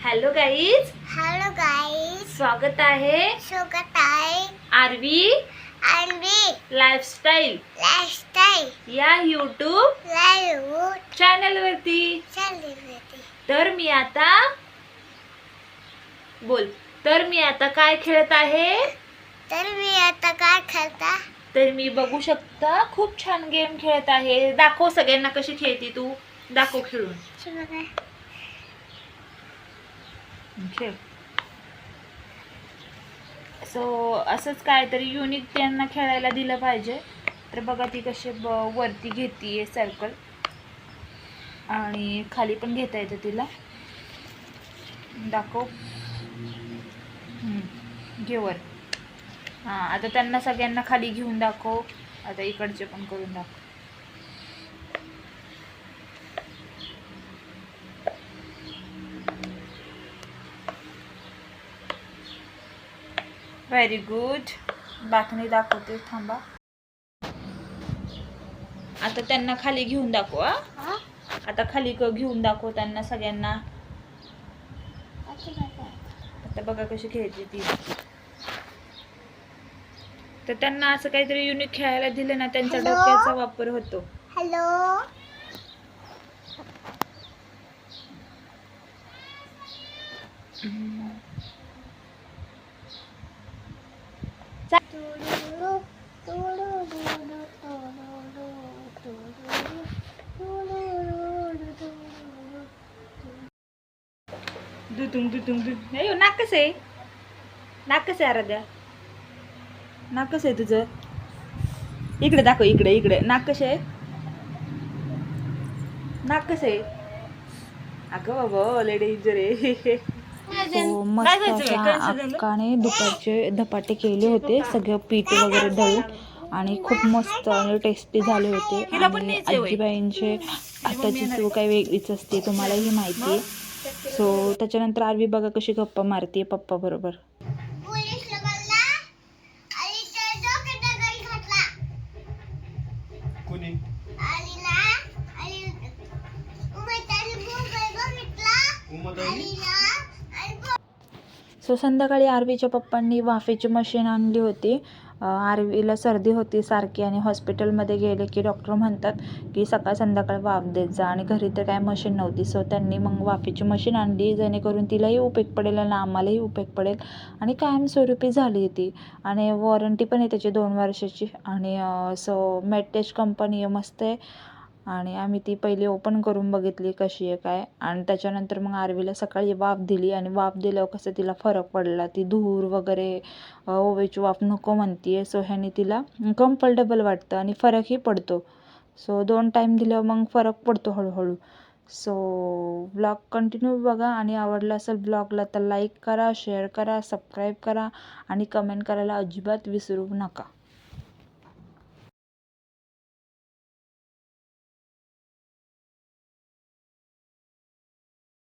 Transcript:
Hello guys, hello guys, स्वागत आहे स्वागत आहे आरवी लाईफस्टाईल लाईफस्टाईल या यूट्यूब लाईव्ह चॅनल वरती. चॅनलवरती. तर मी आता काय खेळत आहे? तर मी आता काय खेळता? तर मी बघू शकता खूप छान गेम खेळत आहे. दाखव सगळ्यांना कशी खेळती तू, दाखव खेळून. खेळ. सो असंच काहीतरी युनिक त्यांना खेळायला दिलं पाहिजे. तर बघा ती कशी वरती घेतीये सर्कल आणि खाली पण घेता येतं तिला. दाखव. घे वर. हां, आता त्यांना सगळ्यांना खाली घेऊन दाखव. आता इकडचे पण करून दाखव. Very good. बाकी दाखवते, थांबा. आता त्यांना खाली घेऊन दाखव. आता खाली घेऊन दाखव त्यांना सगळ्यांना. आता बघा कशी खेळते ती. तर त्यांना असं काहीतरी युनिक खेळायला दिलं ना, त्यांच्या डोक्याचा वापर होतो. हॅलो. नाक कसं आहे? नाक कसं आहे आराध्या? नाक कसं आहे तुझं? इकडे दाखव, इकडे नाक कसं आहे? नाक कसं आहे? अगं बाबा लय डेंजर आहे. सो मस्त अशा अक्काने दुपारचे धपाटे केले होते, सगळं पीठ वगैरे दळून, आणि खूप मस्त आणि टेस्टी झाले होते. आणि आजीबाईंचे हाताची चव काही वेगळीच असते, तुम्हालाही माहिती आहे. सो त्याच्यानंतर आरवी बघा कशी गप्पा मारते पप्पा बरोबर. सो संध्याकाळी आरवीच्या पप्पांनी वाफेची मशीन आणली होती. आरवीला सर्दी होती सारखी आणि हॉस्पिटलमध्ये गेले की डॉक्टर म्हणतात की सकाळ संध्याकाळ वाफ देत जा, आणि घरी तर काय मशीन नव्हती. सो त्यांनी मग वाफेची मशीन आणली, जेणेकरून तिलाही उपयोग पडेल आणि आम्हालाही उपयोग पडेल, आणि कायमस्वरूपी झाली ती. आणि वॉरंटी पण आहे त्याची 2 वर्षाची. आणि सो मेटेज कंपनी आहे, मस्त आहे. आणि आम्ही ती पहिली ओपन करून बघितली कशी आहे काय, आणि त्याच्यानंतर मग आरवीला सकाळी वाफ दिली, आणि वाफ दिल्यावर कसं तिला फरक पडला. ती धूर वगैरे ओवेची वाफ नको म्हणते. सो ह्याने तिला कम्फर्टेबल वाटतं आणि फरकही पडतो. सो 2 टाईम दिल्यावर मग फरक पडतो हळूहळू. सो ब्लॉग कंटिन्यू बघा, आणि आवडला असेल ब्लॉगला तर लाईक करा, शेअर करा, सबस्क्राईब करा, आणि कमेंट करायला अजिबात विसरू नका.